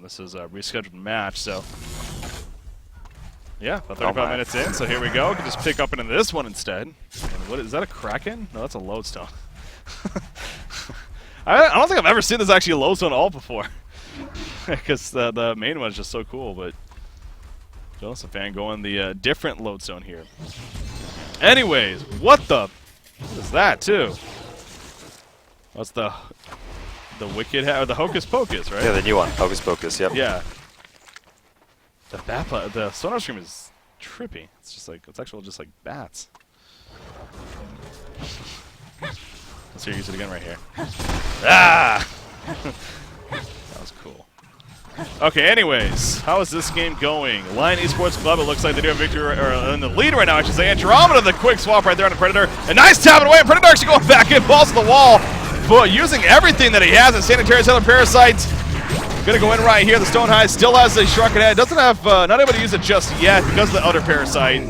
This is a rescheduled match, so yeah, about 35 minutes in. So here we go. We can just pick up into this one instead. And what is that? A Kraken? No, that's a lodestone. I don't think I've ever seen this actually a lodestone all before, because the main one is just so cool. But Joseph fan going the different lodestone here. Anyways, what is that too? What's the Wicked or the Hocus Pocus, right? Yeah, the new one, Hocus Pocus. Yep. Yeah. The sonar stream is trippy. It's just like it's actually just like bats. Let's hear you use it again right here. Ah! That was cool. Okay, anyways, how is this game going? Lion Esports Club, it looks like they do have victory, or in the lead right now, I should say. Andromeda, the quick swap right there on the Predator. A nice tap it away, and Predator actually going back in, falls to the wall. But using everything that he has in Sanitary Cellular Parasites. Gonna go in right here. The Stone High still has a shrunken head. Doesn't have, not able to use it just yet because of the Outer Parasite.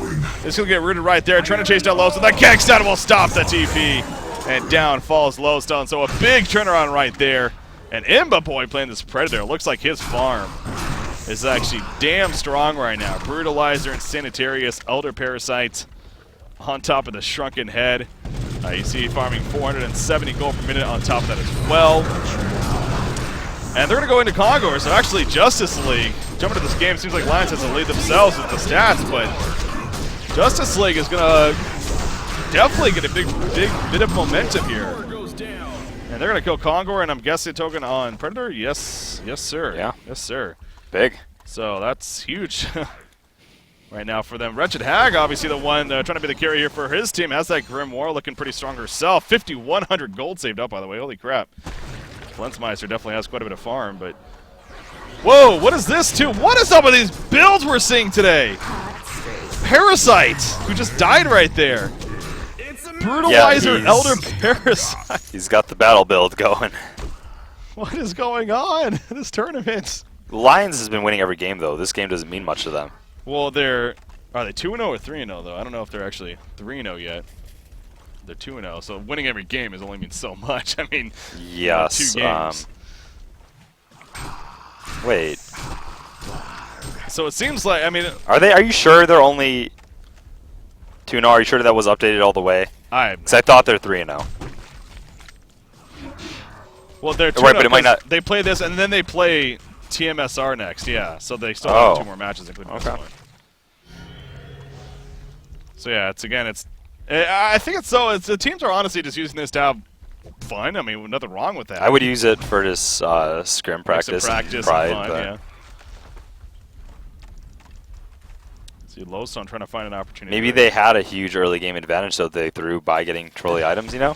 It's gonna get rooted right there, trying to chase down Lowstone. That Gangstone will stop the TP. And down falls Lowstone. So a big turnaround right there. And Imba Boy playing this Predator. Looks like his farm is actually damn strong right now. Brutalizer and Sanitarius, Elder Parasite on top of the Shrunken Head. You see farming 470 gold per minute on top of that as well. And they're going to go into Congo. So actually Justice League, jumping into this game, it seems like Lions has to lead themselves with the stats, but Justice League is going to definitely get a big bit of momentum here. And they're going to kill Kongor, and I'm guessing token on Predator? Yes, sir. Yeah. Yes, sir. Big. So that's huge right now for them. Wretched Hag, obviously the one trying to be the carry here for his team, has that Grimoire looking pretty strong herself. 5,100 gold saved up, by the way. Holy crap. Flensmeister definitely has quite a bit of farm, but... Whoa, what is this, too? What is up with these builds we're seeing today? Parasite, who just died right there. Brutalizer, yeah, Elder Parasite. He's got the battle build going. What is going on in this tournament? Lions has been winning every game, though. This game doesn't mean much to them. Well, are they 2-0 or 3-0, though? I don't know if they're actually 3-0 yet. They're 2-0, so winning every game only means so much. I mean, yes. 2 games. Wait. So it seems like, I mean... Are you sure they're only 2-0? Are you sure that was updated all the way? Because I thought they're 3-0. Well, they're 2-0 right, but it might not. They play this, and then they play TMSR next, yeah. So they still have 2 more matches, including this one. So yeah, I think it's so. The teams are honestly just using this to have fun. I mean, nothing wrong with that. I would use it for just scrim practice, and pride. Fun, yeah. See, Lowstone trying to find an opportunity. Maybe they had a huge early game advantage, so they threw by getting trolley items. You know,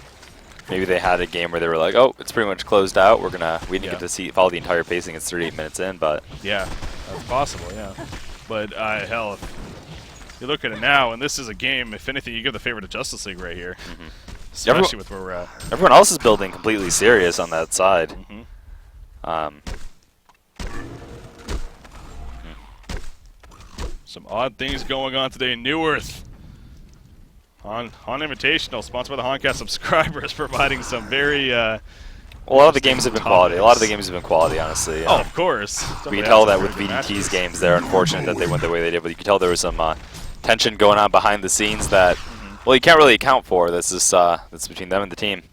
maybe they had a game where they were like, "Oh, it's pretty much closed out. We didn't get to follow the entire pacing. It's 38 minutes in." But yeah, that's possible. Yeah, but hell, if you look at it now, and this is a game. If anything, you give the favor to Justice League right here, especially with where we're at. Everyone else is building completely serious on that side. Some odd things going on today in New Earth. HoN Invitational, sponsored by the HoNcast subscribers, providing some very... a lot of the games have been quality. A lot of the games have been quality, honestly. Oh, of course. We can tell that with VDT's games. They're unfortunate that they went the way they did, but you can tell there was some tension going on behind the scenes that, well, you can't really account for. That's just that's between them and the team.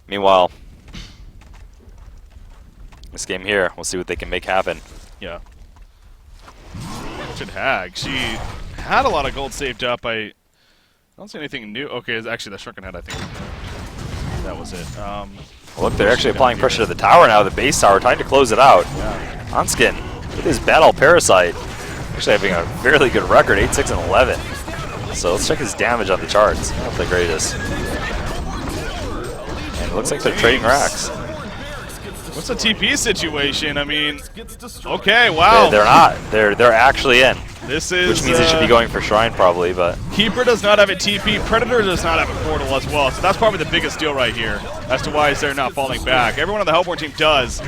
Meanwhile, this game here, we'll see what they can make happen. Yeah. Hag. She had a lot of gold saved up. I don't see anything new. Okay, it's actually the Shrunken Head, I think. That was it. Well, look, they're actually applying pressure to the tower now, the base tower, trying to close it out. Yeah. Onskin with his Battle Parasite. Actually having a fairly good record, 8-6 and 11. So let's check his damage on the charts. Not the greatest. And it looks like they're trading racks. What's the TP situation? I mean, okay, wow. They're not. They're actually in. This is, which means they should be going for Shrine probably, but... Keeper does not have a TP. Predator does not have a portal as well. So that's probably the biggest deal right here as to why they're not falling back. Everyone on the Hellborn team does.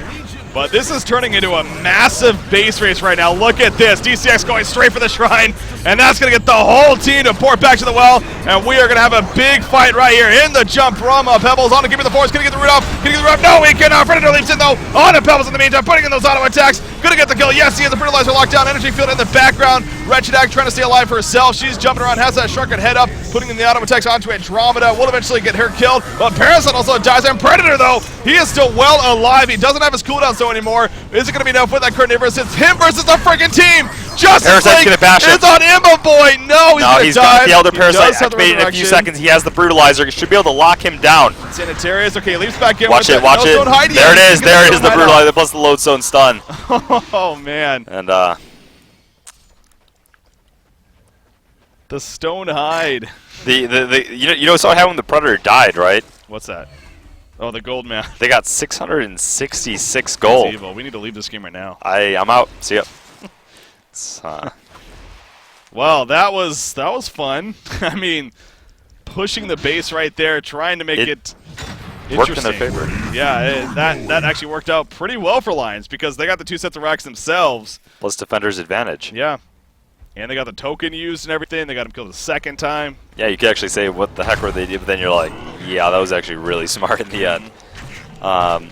But this is turning into a massive base race right now. Look at this. DCX going straight for the shrine, and that's going to get the whole team to port back to the well, and we are going to have a big fight right here in the jump from Pebbles. On to give me the force. Going to get the root off. Going to get the root off. No, he cannot. Predator leaps in, though. On to Pebbles in the meantime, putting in those auto attacks. Going to get the kill. Yes, he has the fertilizer locked down. Energy field in the background. Wretched Ag trying to stay alive for herself. She's jumping around, has that shrunken head up, putting in the auto attacks onto Andromeda. Will eventually get her killed, but Parasite also dies. And Predator, though, he is still well alive. He doesn't have his cooldown so anymore. Is it going to be enough with that carnivorous? It's him versus the freaking team. Justice Parasite's League gonna bash him. is on Imba Boy. No, He's got the Elder Parasite activated in a few seconds. He has the Brutalizer. He should be able to lock him down. Sanitarius, okay, leaps back in. Watch it, watch it. There it is. There it is, the Brutalizer plus the Lodestone stun. Oh, man. And, the Stone Hide. You know, so how when the Predator died, right? What's that? Oh, the gold man. They got 666 gold. That's evil. We need to leave this game right now. I'm out. See ya. Well, that was fun. I mean, pushing the base right there, trying to make it worked in their favor. Yeah, that actually worked out pretty well for Lions because they got the 2 sets of racks themselves. Plus Defender's advantage. Yeah. And they got the token used and everything. They got him killed the second time. Yeah, you could actually say, what the heck were they doing? But then you're like, yeah, that was actually really smart in the end.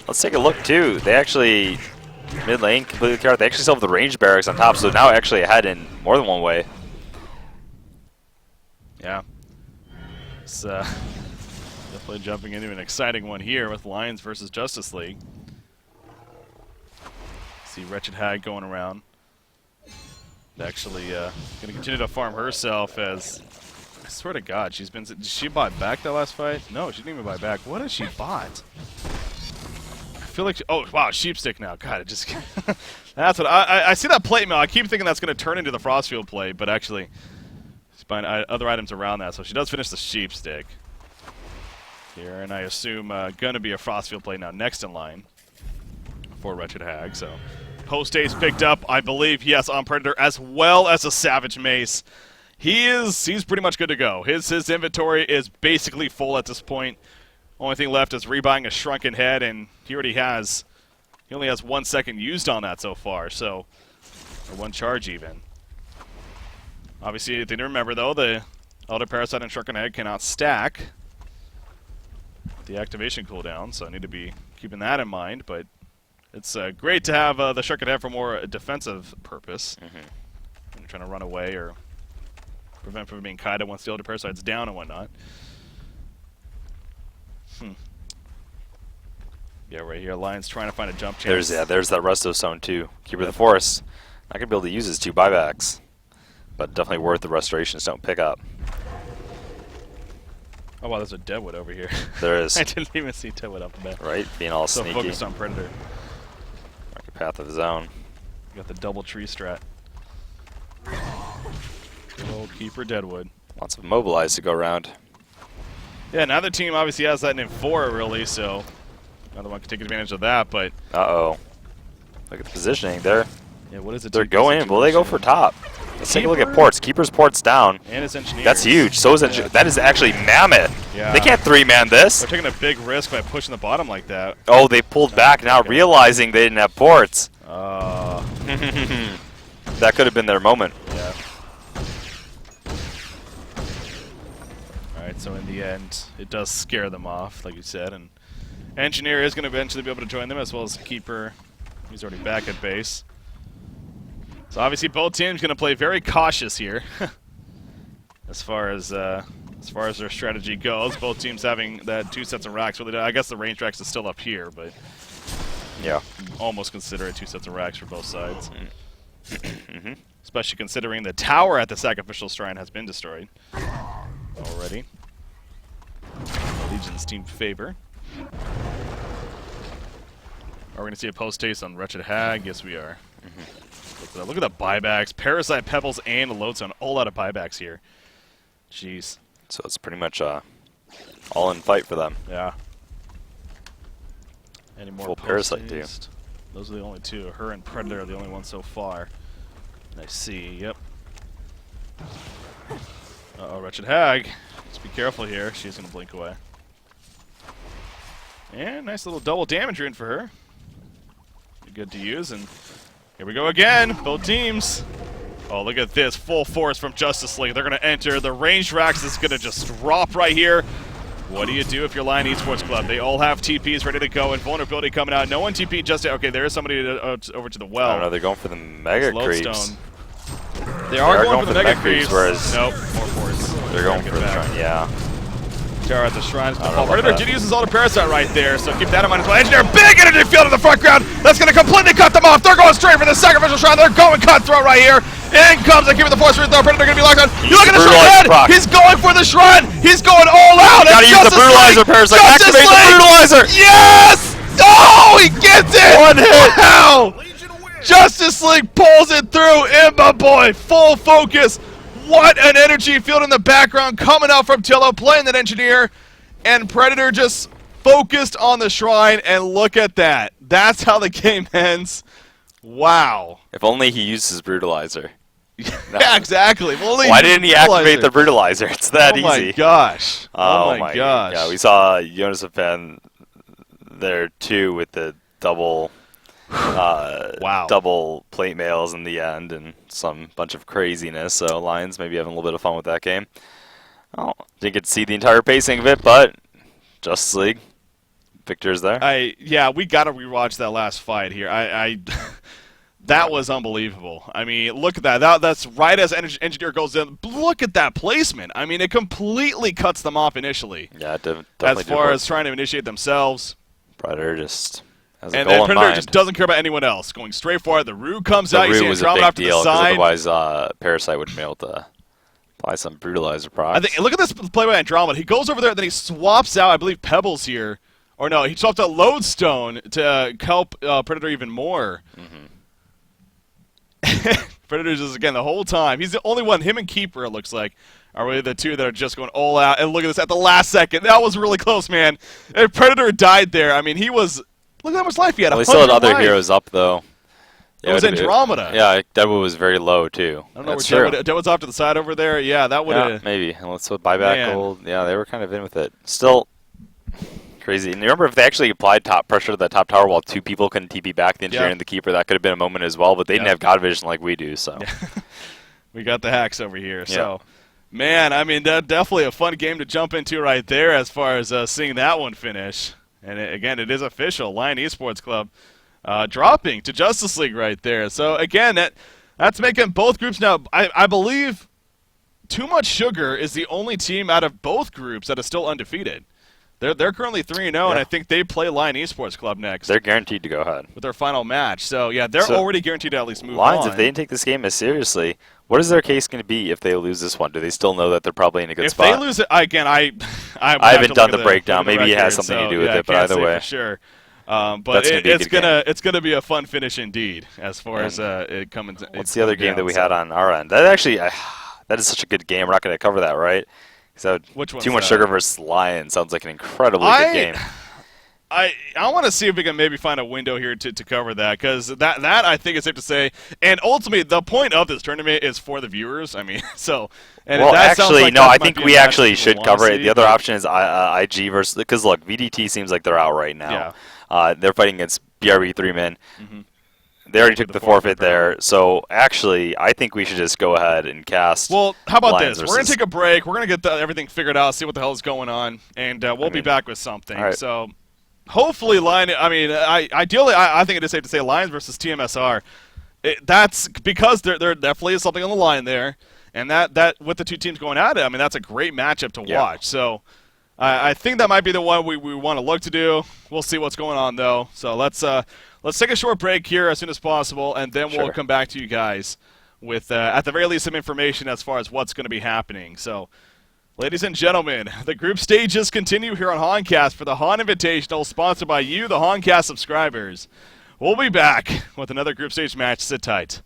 Let's take a look, too. They actually, mid lane, completely cleared. They actually still have the range barracks on top, so now actually ahead in more than one way. Yeah. It's definitely jumping into an exciting one here with Lions versus Justice League. See Wretched Hag going around. Actually going to continue to farm herself as, I swear to God, did she buy back that last fight? No, she didn't even buy back. What has she bought? I feel like, oh, wow, Sheepstick now. God, it just, that's what, I see that plate mail. I keep thinking that's going to turn into the Frostfield plate, but actually, she's buying other items around that, so she does finish the Sheepstick here, and I assume going to be a Frostfield plate now next in line for Wretched Hag, so. Post Ace picked up, I believe, yes, on Predator, as well as a Savage Mace. He's pretty much good to go. His inventory is basically full at this point. Only thing left is rebuying a Shrunken Head, and he only has 1 second used on that so far, so, or 1 charge even. Obviously, if you remember, though, the Elder Parasite and Shrunken Head cannot stack the activation cooldown, so I need to be keeping that in mind, but it's great to have the Shrunken Head for more defensive purpose. When you're trying to run away or prevent from being kited once the Elder Parasite's down and whatnot. Yeah, right here, Lions trying to find a jump chance. There's that Resto Zone too. Keeper of the Forest. Not gonna be able to use his 2 buybacks, but definitely worth the Restoration Stone pickup. Oh wow, there's a Deadwood over here. There is. I didn't even see Deadwood up there. Right, being all so sneaky. Focused on Predator. Market path of his own. Got the double tree strat. Good old Keeper Deadwood. Lots of mobilize to go around. Yeah, neither team obviously has that in 4 really, so another one can take advantage of that, but uh-oh. Look at the positioning there. Yeah, what is it? They're going in. Will they go for top? Let's take a look at ports. Keeper's ports down. And his engineers. That's huge. So is that is actually mammoth. Yeah. They can't 3-man this. They're taking a big risk by pushing the bottom like that. Oh, they pulled back now, realizing they didn't have ports. That could have been their moment. Yeah. Alright, so in the end, it does scare them off, like you said, and Engineer is going to eventually be able to join them, as well as Keeper. He's already back at base. So obviously both teams going to play very cautious here. as far as their strategy goes. Both teams having that 2 sets of racks. Really, I guess the range racks is still up here, but yeah, almost consider it 2 sets of racks for both sides. Especially considering the tower at the Sacrificial Shrine has been destroyed already. Legion's team favor. Are we going to see a post haste on Wretched Hag? Yes, we are. Look at the buybacks. Parasite, Pebbles, and Lodestone. All out of buybacks here. Jeez. So it's pretty much all in fight for them. Yeah. Any more full Parasite too. Those are the only 2. Her and Predator are the only ones so far. I see. Yep. Uh-oh, Wretched Hag. Let's be careful here. She's going to blink away. And nice little double damage rune for her. good to use. And here we go again. Both teams. Oh, look at this. Full force from Justice League. They're going to enter. The range racks is going to just drop right here. What do you do if you're Lion Esports Club? They all have TPs ready to go and vulnerability coming out. No one TP just yet. Okay, there is somebody over to the well. I don't know. They're going for the Mega Creeps. They are going for the Mega Creeps. Whereas nope, more force. They're going for the Shrine, yeah. Terror at the Shrine. Predator did use his Alter Parasite right there, so keep that in mind as well. Engineer, big energy field in the front ground. That's going to completely cut them off. They're going straight for the Sacrificial Shrine. They're going cutthroat right here. In comes the keeper, the force through. Predator going to be locked on. You look at the Shrine. He's going for the Shrine. He's going all out. Gotta use the Brutalizer Parasite. Activate the Brutalizer. Yes! Oh, he gets it. One hit. Wow. Justice League pulls it through. Imba boy, full focus. What an energy field in the background coming out from Tillo, playing that Engineer. And Predator just focused on the Shrine, and look at that. That's how the game ends. Wow. If only he used his Brutalizer. Yeah, exactly. Why didn't he activate the Brutalizer? It's that easy. Oh my gosh. Oh my gosh. Yeah, we saw Jonas Fan there too with the double double plate mails in the end and some bunch of craziness. So Lions maybe having a little bit of fun with that game. Oh, didn't get to see the entire pacing of it, but Justice League, Victor's there. Yeah, we got to rewatch that last fight here. That was unbelievable. I mean, look at that. That's right as Engineer goes in. Look at that placement. I mean, it completely cuts them off initially. Yeah, definitely. As far as trying to initiate themselves. Predator just has a and goal in Predator mind. just doesn't care about anyone else. Going straight for it. The Rue comes out. The Rue was a big deal, because otherwise Parasite would be able to apply some Brutalizer procs. I think, look at this play by Andromeda. He goes over there, and then he swaps out, I believe, Pebbles here. Or no, he swapped out Lodestone to help Predator even more. Predator's just, again, the whole time. He's the only one, him and Keeper, it looks like, are really the two that are just going all out. And look at this, at the last second. That was really close, man. If Predator died there, I mean, he was, look at how much life he had. Well, he still had other heroes up, though. It was Andromeda. Yeah, Deadwood was very low, too. I don't know where Deadwood's off to the side over there. Yeah, that would have... Yeah, maybe. And let's buy back gold. Yeah, they were kind of in with it. Still crazy. And remember, if they actually applied top pressure to the top tower while two people couldn't TP back, the Engineer and the Keeper, that could have been a moment as well. But they didn't have God Vision like we do, so... We got the hacks over here, so... Man, I mean, definitely a fun game to jump into right there as far as seeing that one finish. And again, it is official. Lion Esports Club dropping to Justice League right there. So again, that's making both groups now. I believe Too Much Sugar is the only team out of both groups that is still undefeated. They're currently 3-0, and I think they play Lion Esports Club next. They're guaranteed to go ahead with their final match. So yeah, they're already guaranteed to at least move Lions, on. if they didn't take this game as seriously, what is their case going to be if they lose this one? Do they still know that they're probably in a good spot? If they lose it, again, I haven't done the breakdown. Maybe it has something to do with it, but either way, for sure. But it's gonna be a fun finish indeed as far as it comes. What's the other game that we had on our end? That actually, that is such a good game. We're not going to cover that, right? So which one's Too Much Sugar versus Lion sounds like an incredibly good game. I want to see if we can maybe find a window here to cover that, because that I think is safe to say. And ultimately, the point of this tournament is for the viewers. I mean, so. And well, that actually, like no. I think we actually should cover it. The other option is IG versus, because look, VDT seems like they're out right now. Yeah. They're fighting against BRB 3-man. They already took the forfeit there. So, actually, I think we should just go ahead and cast. Well, how about this? We're going to take a break. We're going to get everything figured out, see what the hell is going on, and we'll be back with something. Right. So, hopefully, ideally, I think it is safe to say Lions versus TMSR. That's because there definitely is something on the line there, and that with the two teams going at it, I mean, that's a great matchup to watch. So, I think that might be the one we want to look to do. We'll see what's going on, though. So, let's take a short break here as soon as possible, and then we'll come back to you guys with, at the very least, some information as far as what's going to be happening. So, ladies and gentlemen, the group stages continue here on HoNcast for the HoN Invitational, sponsored by you, the HoNcast subscribers. We'll be back with another group stage match. Sit tight.